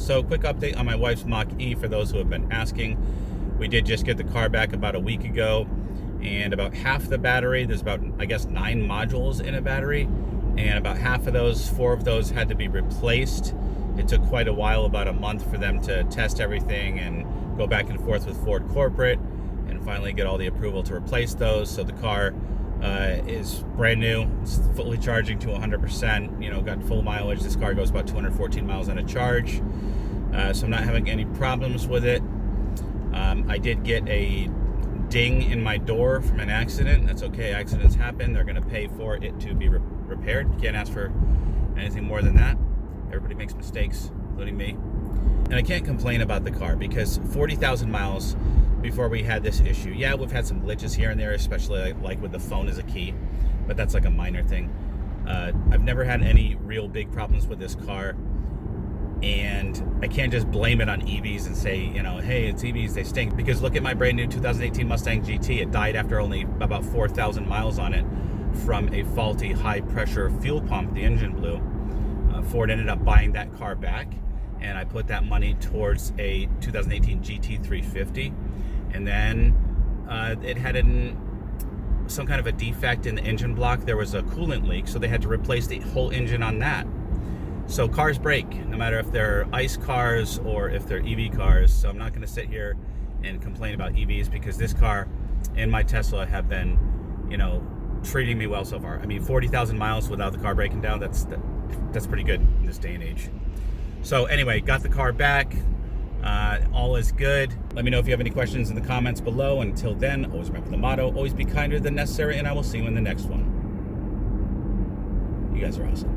So quick update on my wife's Mach-e for those who have been asking. We did just get the car back about a week ago, and about half the battery, there's about, I guess, 9 modules in a battery, and about half of those, 4 of those had to be replaced. It took quite a while, about a month, for them to test everything and go back and forth with Ford corporate and finally get all the approval to replace those. So the car is brand new. It's fully charging to 100%, you know, got full mileage. This car goes about 214 miles on a charge. So I'm not having any problems with it. I did get a ding in my door from an accident. That's okay, accidents happen. They're gonna pay for it to be repaired. You can't ask for anything more than that. Everybody makes mistakes, including me. And I can't complain about the car because 40,000 miles before we had this issue. Yeah, we've had some glitches here and there, especially like with the phone as a key, but that's like a minor thing. I've never had any real big problems with this car, and I can't just blame it on EVs and say, you know, hey, it's EVs, they stink. Because look at my brand new 2018 Mustang GT. It died after only about 4,000 miles on it from a faulty high pressure fuel pump. The engine blew. Ford ended up buying that car back, and I put that money towards a 2018 GT 350. And then it had some kind of a defect in the engine block. There was a coolant leak, so they had to replace the whole engine on that. So cars break, no matter if they're ICE cars or if they're EV cars. So I'm not going to sit here and complain about EVs, because this car and my Tesla have been, you know, treating me well so far. I mean, 40,000 miles without the car breaking down, that's pretty good in this day and age. So anyway, got the car back. All is good. Let me know if you have any questions in the comments below. Until then, always remember the motto, always be kinder than necessary, and I will see you in the next one. You guys are awesome.